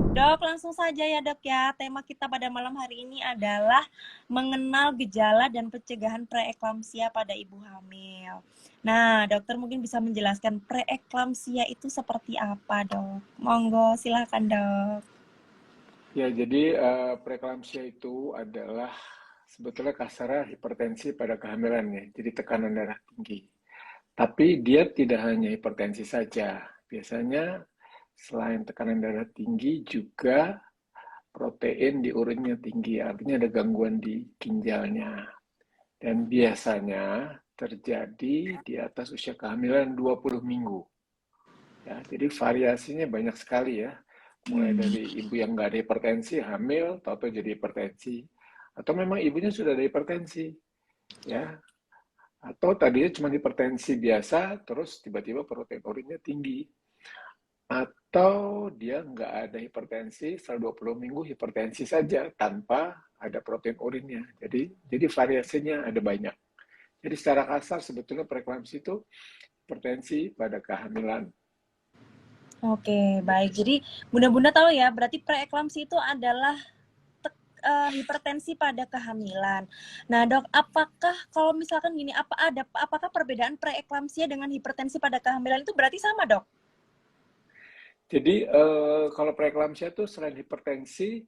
Dok, langsung saja ya dok ya. Tema kita pada malam hari ini adalah mengenal gejala dan pencegahan preeklamsia pada ibu hamil. Nah, dokter mungkin bisa menjelaskan preeklamsia itu seperti apa dok? Monggo, silahkan dok. Ya, jadi preeklamsia itu adalah sebetulnya kasarnya hipertensi pada kehamilan ya, jadi tekanan darah tinggi. Tapi dia tidak hanya hipertensi saja. Biasanya selain tekanan darah tinggi juga protein di urinnya tinggi, artinya ada gangguan di ginjalnya. Dan biasanya terjadi di atas usia kehamilan 20 minggu. Ya, jadi variasinya banyak sekali ya. Mulai Hmm. dari ibu yang nggak ada hipertensi, hamil, atau jadi hipertensi. Atau memang ibunya sudah ada hipertensi, ya. Atau tadinya cuma hipertensi biasa, terus tiba-tiba protein urinnya tinggi. Atau dia nggak ada hipertensi, setelah 20 minggu hipertensi saja, tanpa ada protein urinnya. Jadi variasinya ada banyak. Jadi secara kasar sebetulnya preeklamsi itu hipertensi pada kehamilan. Oke, baik. Jadi bunda-bunda tahu ya, berarti preeklamsi itu adalah hipertensi pada kehamilan. Nah, dok, apakah kalau misalkan gini, apakah perbedaan preeklamsia dengan hipertensi pada kehamilan itu berarti sama, dok? Jadi kalau preeklamsia itu selain hipertensi,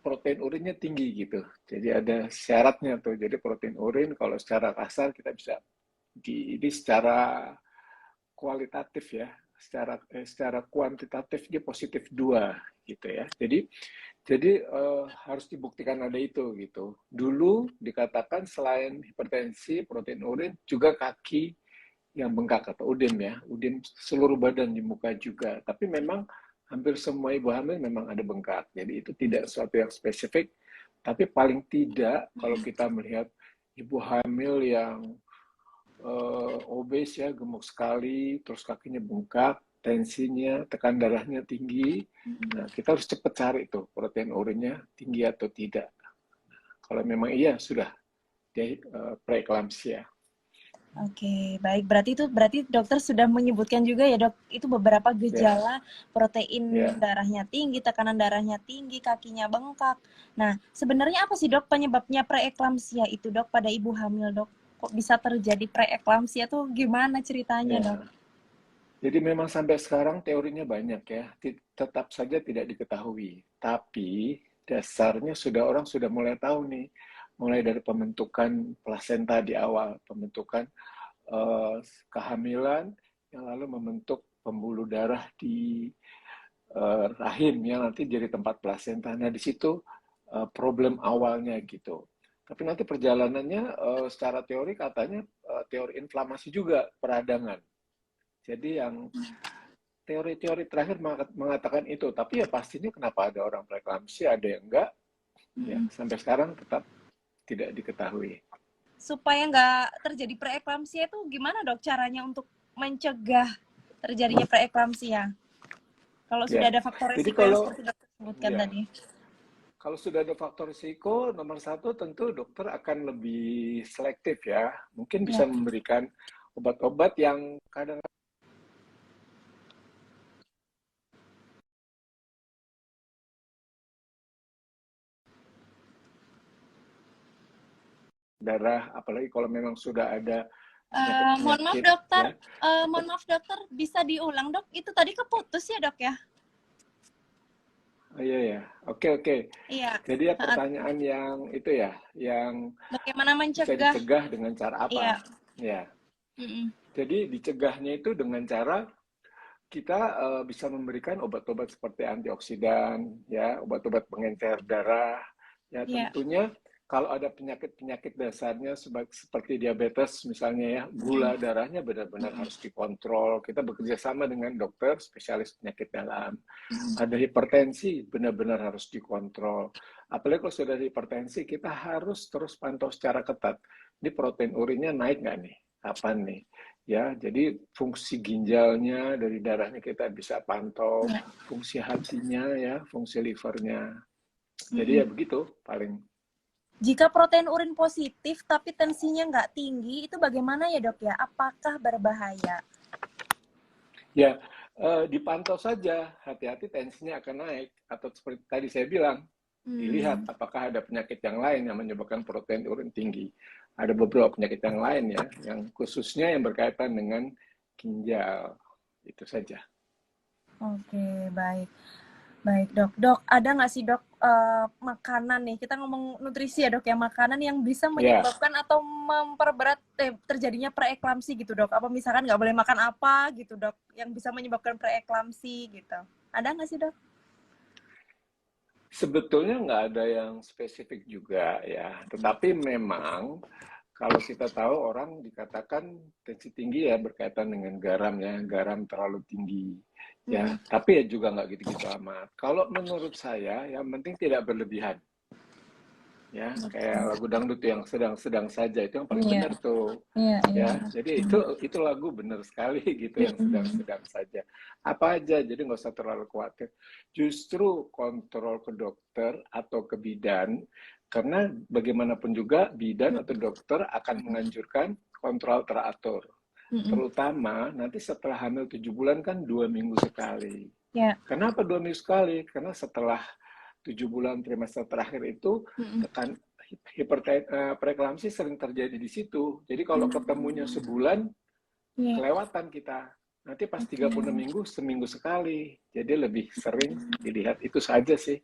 protein urinnya tinggi gitu. Jadi ada syaratnya tuh. Jadi protein urin kalau secara kasar kita bisa ini secara kualitatif ya, secara kuantitatif dia positif 2 gitu ya. Jadi harus dibuktikan ada itu gitu. Dulu dikatakan selain hipertensi, protein urin juga kaki yang bengkak atau udem ya, udem seluruh badan di muka juga. Tapi memang hampir semua ibu hamil memang ada bengkak. Jadi itu tidak sesuatu yang spesifik, tapi paling tidak kalau kita melihat ibu hamil yang obes ya, gemuk sekali, terus kakinya bengkak, tensinya, tekan darahnya tinggi. Nah, kita harus cepat cari tuh protein urinnya tinggi atau tidak. Kalau memang iya sudah dia preeklamsia. Oke, baik. Berarti dokter sudah menyebutkan juga ya, Dok, itu beberapa Ya, gejala protein ya. darahnya tinggi, tekanan darahnya tinggi, kakinya bengkak. Nah, sebenarnya apa sih, Dok, penyebabnya preeklamsia itu, Dok, pada ibu hamil, Dok? Kok bisa terjadi preeklamsia tuh gimana ceritanya, Dok? Ya, jadi memang sampai sekarang teorinya banyak ya, tetap saja tidak diketahui. Tapi dasarnya orang sudah mulai tahu nih, mulai dari pembentukan plasenta di awal, pembentukan eh, kehamilan, yang lalu membentuk pembuluh darah di rahim yang nanti jadi tempat plasenta. Nah di situ problem awalnya gitu. Tapi nanti perjalanannya secara teori katanya teori inflamasi juga peradangan. Jadi yang teori-teori terakhir mengatakan itu, tapi ya pastinya kenapa ada orang preeklamsi, ada yang enggak, ya sampai sekarang tetap tidak diketahui. Supaya nggak terjadi preeklamsia itu gimana, Dok, caranya untuk mencegah terjadinya preeklamsia? Kalau sudah Ya, ada faktor jadi resiko yang kalau seperti dokter sebutkan ya tadi. kalau sudah ada faktor risiko, nomor satu tentu dokter akan lebih selektif ya, mungkin bisa Ya. memberikan obat-obat yang kadang darah, apalagi kalau memang sudah ada Mohon maaf penyakit-penyakit dokter, ya. mohon maaf dokter, bisa diulang dok? Itu tadi keputus ya dok ya? Oh, iya ya, oke oke. Iya. Jadi ya pertanyaan yang itu ya, yang Bagaimana bisa mencegah? dicegah dengan cara apa? Iya. Ya, Mm-mm. jadi dicegahnya itu dengan cara kita bisa memberikan obat-obat seperti antioksidan, ya, obat-obat pengencer darah. Ya, Iya. tentunya kalau ada penyakit-penyakit dasarnya seperti diabetes misalnya ya, gula Mm-mm. darahnya benar-benar harus dikontrol. Kita bekerja sama dengan dokter spesialis penyakit dalam. Ada hipertensi, benar-benar harus dikontrol. Apalagi kalau sudah ada hipertensi, kita harus terus pantau secara ketat. Ini protein urinnya naik nggak nih? Kapan nih? Ya, jadi fungsi ginjalnya dari darahnya kita bisa pantau, Iya. fungsi hatinya ya, fungsi livernya. Jadi Mm-mm. ya begitu paling. Jika protein urin positif tapi tensinya nggak tinggi, itu bagaimana ya dok ya? Apakah berbahaya? Ya, dipantau saja, hati-hati tensinya akan naik, atau seperti tadi saya bilang, dilihat apakah ada penyakit yang lain yang menyebabkan protein urin tinggi. Ada beberapa penyakit yang lain ya, yang khususnya yang berkaitan dengan ginjal. Itu saja. Oke, baik. Baik, Dok. Dok, ada nggak sih, Dok, makanan nih, kita ngomong nutrisi ya, Dok, ya, makanan yang bisa Ya, menyebabkan atau memperberat terjadinya preeklamsi gitu, Dok? Apa misalkan nggak boleh makan apa gitu, Dok, yang bisa menyebabkan preeklamsi gitu? Ada nggak sih, Dok? sebetulnya nggak ada yang spesifik juga ya, tetapi memang kalau kita tahu orang dikatakan tensi tinggi ya berkaitan dengan garam ya, garam terlalu tinggi ya, Mm-mm. tapi ya juga nggak gitu-gitu amat. Kalau menurut saya yang penting tidak berlebihan ya, kayak lagu dangdut yang sedang-sedang saja itu yang paling Iya, benar tuh iya, iya. ya. Jadi itu lagu benar sekali gitu yang Mm-mm. sedang-sedang saja. Apa aja, jadi nggak usah terlalu khawatir. Justru kontrol ke dokter atau ke bidan, karena bagaimanapun juga bidan atau dokter akan menganjurkan kontrol teratur. Mm-mm. Terutama nanti setelah hamil 7 bulan kan 2 minggu sekali. Ya. Kenapa 2 minggu sekali? Karena setelah 7 bulan trimester terakhir itu Mm-mm. tekan preeklamsi sering terjadi di situ. Jadi kalau ketemunya Mm. sebulan, Iya. kelewatan kita. Nanti pas Oke. 36 minggu, seminggu sekali. Jadi lebih sering dilihat. Itu saja sih.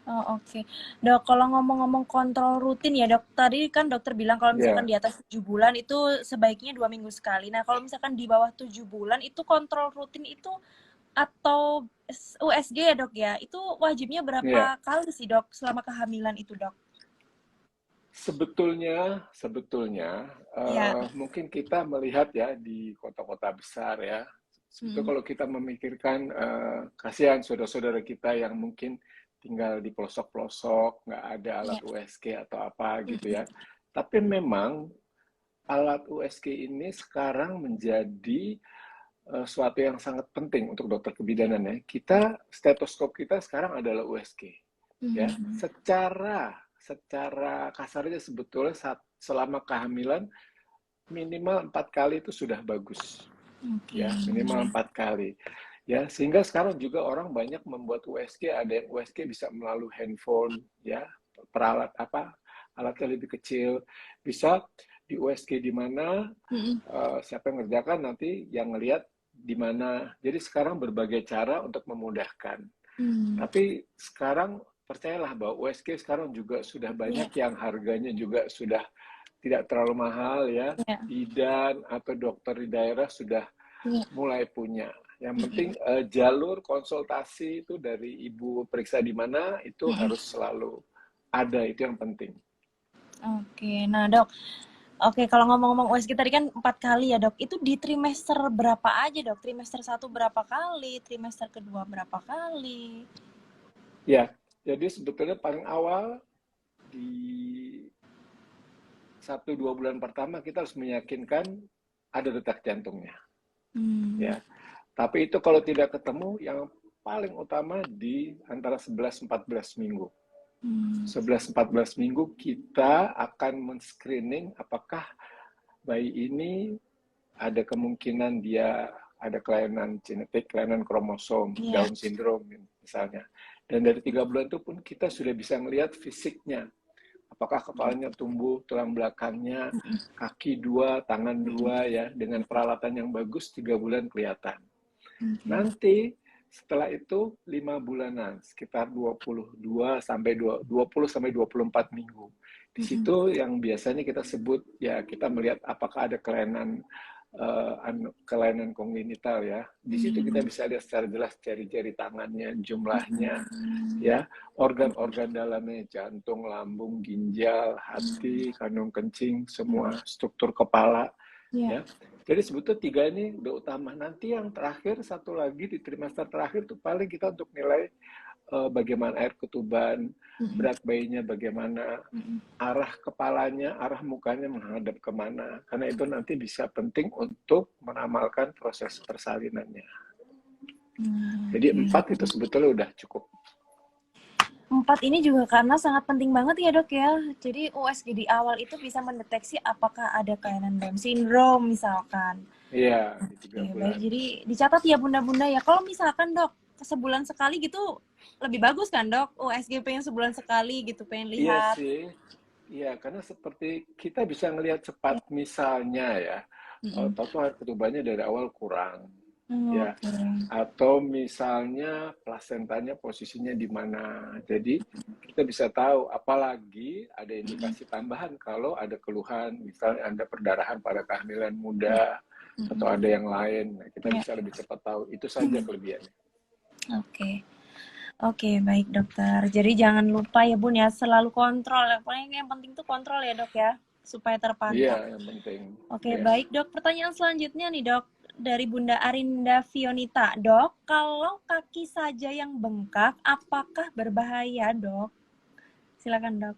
Oh, oke. Dok, kalau ngomong-ngomong kontrol rutin ya, Dok. Tadi kan dokter bilang kalau misalkan Ya, di atas 7 bulan itu sebaiknya 2 minggu sekali. Nah, kalau misalkan di bawah 7 bulan itu kontrol rutin itu atau USG ya, Dok ya. Itu wajibnya ya. berapa kali sih, Dok, selama kehamilan itu, Dok? Sebetulnya Iya. mungkin kita melihat ya di kota-kota besar ya. Sebetulnya Mm-mm. kalau kita memikirkan kasihan saudara-saudara kita yang mungkin tinggal di pelosok-pelosok, nggak ada alat Iya. USG atau apa gitu Mm-mm. ya. Tapi memang alat USG ini sekarang menjadi suatu yang sangat penting untuk dokter kebidanan ya. Stetoskop kita sekarang adalah USG ya. Mm-mm. Secara kasarnya sebetulnya selama kehamilan minimal 4 kali itu sudah bagus Oke. ya, minimal 4 kali ya, sehingga sekarang juga orang banyak membuat USG. Ada yang USG bisa melalui handphone ya, peralat apa, alatnya lebih kecil, bisa di USG di mana, Mm-mm. siapa yang ngerjakan nanti yang ngelihat di mana. Jadi sekarang berbagai cara untuk memudahkan. Mm. Tapi sekarang percayalah bahwa USG sekarang juga sudah banyak Iya. yang harganya juga sudah tidak terlalu mahal ya. Iya. Bidan atau dokter di daerah sudah Iya. mulai punya. Yang penting Mm-mm. jalur konsultasi itu dari ibu periksa di mana itu Mm-mm. harus selalu ada, itu yang penting. Oke. Nah, Dok. Oke, kalau ngomong-ngomong USG tadi kan 4 kali ya, Dok. Itu di trimester berapa aja, Dok? Trimester 1 berapa kali? Trimester kedua berapa kali? Ya, jadi sebetulnya paling awal di 1-2 bulan pertama kita harus meyakinkan ada detak jantungnya. Hmm. Ya, tapi itu kalau tidak ketemu, yang paling utama di antara 11-14 minggu. Hmm. 11-14 minggu kita akan men-screening apakah bayi ini ada kemungkinan dia ada kelainan genetik, kelainan kromosom, Iya. Down syndrome misalnya. Dan dari 3 bulan itu pun kita sudah bisa melihat fisiknya. Apakah kepalanya tumbuh, tulang belakangnya, kaki 2, tangan 2 ya, dengan peralatan yang bagus 3 bulan kelihatan. Oke. Nanti setelah itu 5 bulanan, sekitar 22 sampai 20 sampai 24 minggu. Di Mm-mm. situ yang biasanya kita sebut ya, kita melihat apakah ada kelainan kongenital ya. Di situ kita Hmm. bisa lihat secara jelas jari-jari tangannya, jumlahnya Hmm. ya, organ-organ dalamnya, jantung, lambung, ginjal, hati, kandung kencing, semua struktur kepala Iya. ya. Jadi sebetulnya 3 ini udah utama. Nanti yang terakhir satu lagi di trimester terakhir tuh paling kita untuk nilai bagaimana air ketuban, Mm-mm. berat bayinya bagaimana, Mm-mm. arah kepalanya, arah mukanya menghadap kemana. Karena itu nanti bisa penting untuk meramalkan proses persalinannya. Jadi Oke. 4 itu sebetulnya udah cukup. 4 ini juga karena sangat penting banget ya, Dok ya. Jadi USG di awal itu bisa mendeteksi apakah ada kelainan Down syndrome misalkan. Iya, di tiga Oke, baik. bulan. Jadi dicatat ya bunda-bunda ya. Kalau misalkan dok sebulan sekali gitu lebih bagus kan dok? USG pengen sebulan sekali gitu pengen Iya lihat. sih, iya karena seperti kita bisa ngelihat cepat Ya. misalnya ya, Mm-mm. tahu-tahu air ketubannya dari awal kurang, ya, Oke. atau misalnya plasentanya posisinya di mana. Jadi kita bisa tahu, apalagi ada indikasi tambahan kalau ada keluhan, misalnya ada perdarahan pada kehamilan muda atau Mm-mm. ada yang lain, nah, kita Ya. bisa lebih cepat tahu. Itu saja kelebihannya. Oke. Oke, baik dokter. Jadi jangan lupa ya Bun ya, selalu kontrol. Yang penting tuh kontrol ya dok ya, supaya Iya, terpantau. yang penting. Oke, Ya. baik dok. Pertanyaan selanjutnya nih dok, dari Bunda Arinda Fionita. Dok, kalau kaki saja yang bengkak, apakah berbahaya dok? Silakan dok.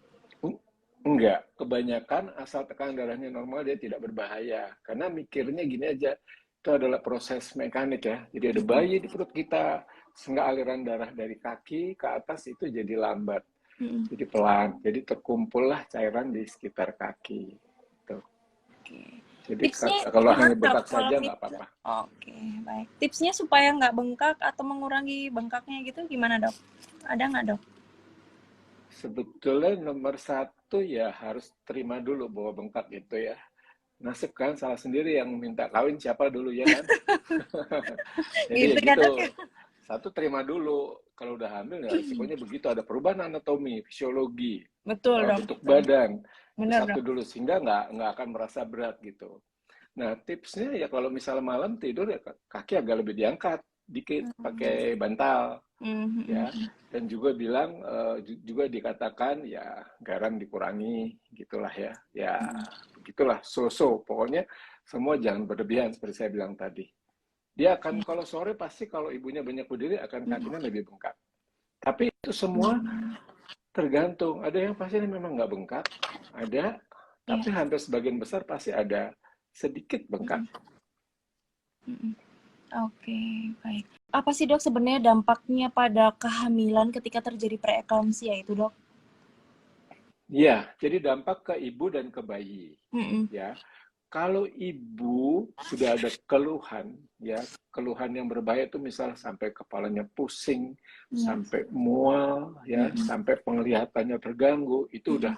Enggak, kebanyakan asal tekanan darahnya normal dia tidak berbahaya. Karena mikirnya gini aja, itu adalah proses mekanik ya. Jadi ada bayi di perut kita, sehingga aliran darah dari kaki ke atas itu jadi lambat, Mm-mm. jadi pelan. Jadi terkumpullah cairan di sekitar kaki. Tuh. Oke. Jadi Tipsnya kalau gimana hanya dok? bengkak Kalau saja nggak gitu. apa-apa. Oke, baik. Tipsnya supaya nggak bengkak atau mengurangi bengkaknya gitu gimana dok? Ada nggak dok? Sebetulnya nomor satu ya harus terima dulu bahwa bengkak itu ya. Nasib kan salah sendiri yang minta kawin siapa dulu ya kan? Jadi ya Gitu kan dok ya? gitu. Satu terima dulu kalau udah hamil ya risikonya begitu ada perubahan anatomi, fisiologi, Betul dok, bentuk betul. badan. Itu Benar satu dok. dulu sehingga nggak akan merasa berat gitu. Nah tipsnya ya kalau misalnya malam tidur ya kaki agak lebih diangkat dikit pakai bantal ya Mhm. dan juga bilang juga dikatakan ya garam dikurangi gitulah ya ya begitulah so-so pokoknya semua jangan berlebihan seperti saya bilang tadi. Dia akan kalau sore pasti kalau ibunya banyak berdiri akan kakinya lebih bengkak. Tapi itu semua tergantung. Ada yang pasiennya memang nggak bengkak, ada, Iya. tapi hampir sebagian besar pasti ada sedikit bengkak. Mhm. Oke, baik. Apa sih dok sebenarnya dampaknya pada kehamilan ketika terjadi preeklamsia itu dok? Ya, jadi dampak ke ibu dan ke bayi. Mm-mm. Ya, kalau ibu sudah ada keluhan, ya keluhan yang berbahaya itu misal sampai kepalanya pusing, Iya. sampai mual, ya Mm-mm. sampai penglihatannya terganggu, itu Mm-mm.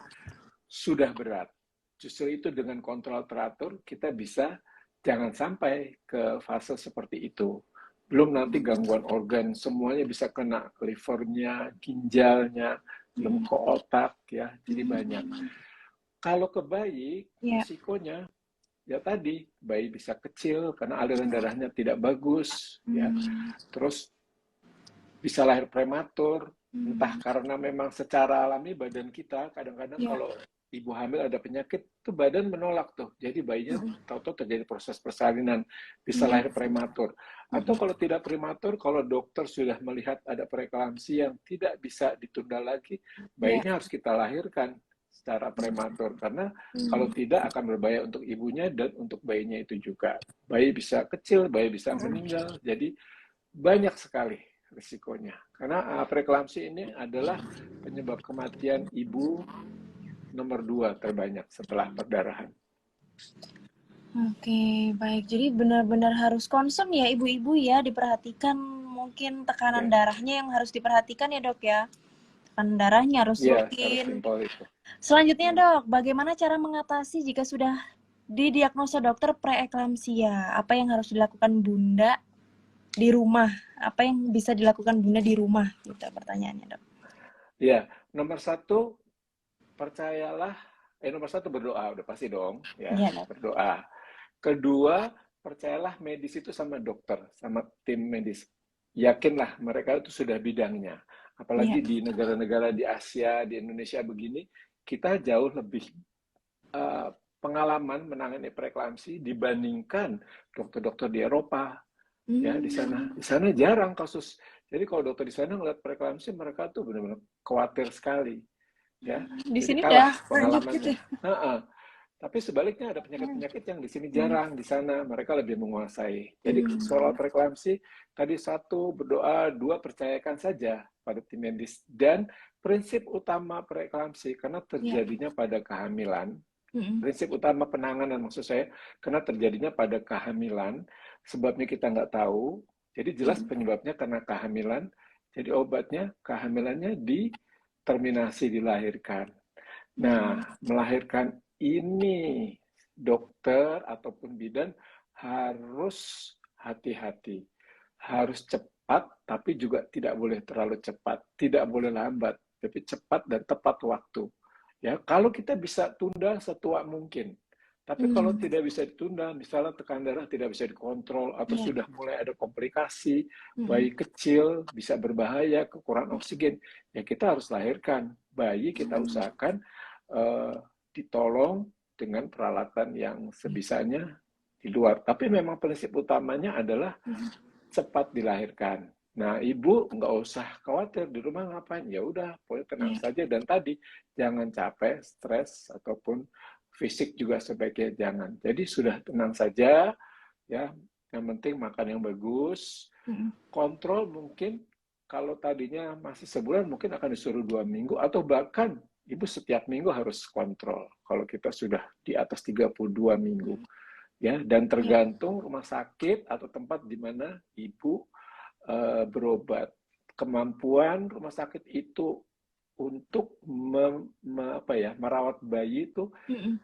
sudah berat. Justru itu dengan kontrol teratur kita bisa jangan sampai ke fase seperti itu. Belum nanti gangguan organ, semuanya bisa kena livernya, ginjalnya, belum Mm-mm. ke otak ya, jadi banyak. Mm-mm. Kalau ke bayi, Iya. risikonya ya tadi bayi bisa kecil karena aliran darahnya tidak bagus ya. Mm. Terus bisa lahir prematur, entah Mm. karena memang secara alami badan kita kadang-kadang Iya. kalau ibu hamil ada penyakit tuh badan menolak tuh. Jadi bayinya Mm-mm. tahu-tahu terjadi proses persalinan, bisa Iya. lahir prematur. Atau Mm-mm. kalau tidak prematur, kalau dokter sudah melihat ada preeklamsi yang tidak bisa ditunda lagi, Iya. bayinya harus kita lahirkan secara prematur karena kalau Mm. tidak akan berbahaya untuk ibunya dan untuk bayinya itu juga. Bayi bisa kecil, bayi bisa Mm-mm. meninggal. Jadi banyak sekali risikonya. Karena preeklamsi ini adalah penyebab kematian ibu nomor 2 terbanyak setelah perdarahan. Oke, baik. Jadi benar-benar harus concern ya ibu-ibu ya, diperhatikan mungkin tekanan Ya, darahnya yang harus diperhatikan ya dok ya. Tekanan darahnya harus ya secara rutin. simpel itu. Selanjutnya Hmm. dok, bagaimana cara mengatasi jika sudah didiagnosa dokter preeklamsia? Apa yang harus dilakukan bunda di rumah? Apa yang bisa dilakukan bunda di rumah? Gitu pertanyaannya dok. Ya, nomor satu percayalah, nomor satu berdoa udah pasti dong, ya Iya dok. berdoa. Kedua, percayalah medis itu sama dokter, sama tim medis. Yakinlah mereka itu sudah bidangnya. Iya. Apalagi di negara-negara di Asia, di Indonesia begini, kita jauh lebih uh, pengalaman menangani preeklamsi dibandingkan dokter-dokter di Eropa. Ya, Hmm. di sana jarang kasus. Jadi kalau dokter di sana ngeliat preeklamsi, mereka tuh benar-benar khawatir sekali. Ya, Di jadi sini udah kalah lanjut gitu. pengalamannya. Tapi sebaliknya ada penyakit-penyakit yang di sini jarang, di sana mereka lebih menguasai. Jadi soal Hmm. preeklamsi, tadi satu berdoa, dua percayakan saja pada tim medis dan prinsip utama preeklamsi karena Iya. terjadinya pada kehamilan Mm-mm. Prinsip utama penanganan maksud saya, karena terjadinya pada kehamilan, sebabnya kita nggak tahu, jadi jelas Mm-mm. penyebabnya karena kehamilan, jadi obatnya kehamilannya diterminasi, dilahirkan. Mm. Nah, melahirkan ini dokter ataupun bidan harus hati-hati, harus cepat, tapi juga tidak boleh terlalu cepat, tidak boleh lambat, tapi cepat dan tepat waktu. Ya, kalau kita bisa tunda setua mungkin. Tapi kalau Mm. tidak bisa ditunda, misalnya tekanan darah tidak bisa dikontrol atau Iya. sudah mulai ada komplikasi, Mm-mm. bayi kecil bisa berbahaya, kekurangan oksigen, ya kita harus lahirkan. Bayi kita Mm. usahakan eh, ditolong dengan peralatan yang sebisanya di luar. Tapi memang prinsip utamanya adalah Mm. cepat dilahirkan. Nah, ibu nggak usah khawatir di rumah ngapain. Ya udah, pokoknya tenang Iya. saja. Dan tadi jangan capek, stres ataupun fisik juga sebaiknya jangan. Jadi sudah tenang saja, ya. Yang penting makan yang bagus, Mm. kontrol mungkin kalau tadinya masih sebulan mungkin akan disuruh 2 minggu atau bahkan ibu setiap minggu harus kontrol kalau kita sudah di atas 32 minggu ya dan Iya. tergantung rumah sakit atau tempat di mana ibu berobat kemampuan rumah sakit itu untuk merawat bayi itu Mm.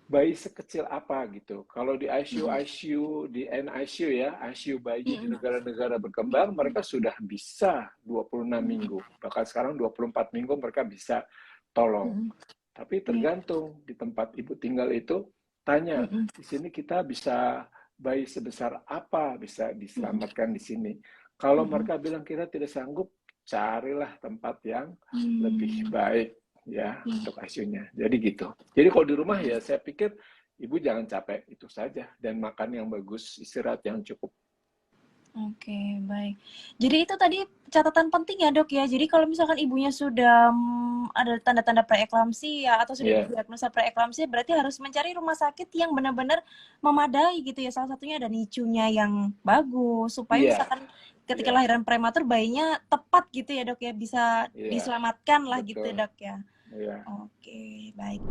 bayi sekecil apa gitu. Kalau di ICU, Mm. ICU, di NICU ya, ICU bayi di Mm. negara-negara berkembang, mereka sudah bisa 26 Mm. minggu. Bahkan sekarang 24 minggu mereka bisa tolong. Mm. Tapi Iya. tergantung di tempat ibu tinggal itu, tanya, Mm. di sini kita bisa bayi sebesar apa bisa Mm. diselamatkan di sini. Kalau Mm. mereka bilang kita tidak sanggup, carilah tempat yang lebih Mm. baik ya Iya. untuk ICU-nya. Jadi gitu. Jadi kalau di rumah ya saya pikir ibu jangan capek itu saja dan makan yang bagus, istirahat yang cukup. Oke, baik. Jadi itu tadi catatan penting ya, Dok ya. Jadi kalau misalkan ibunya sudah ada tanda-tanda preeklamsia atau sudah Ya, didiagnosa preeklamsia, berarti harus mencari rumah sakit yang benar-benar memadai gitu ya. Salah satunya ada NICU-nya yang bagus supaya iya, misalkan ketika iya, lahiran prematur bayinya tepat gitu ya, Dok ya, bisa iya, diselamatkan lah gitu, betul. Dok ya. Iya. Oke, baik.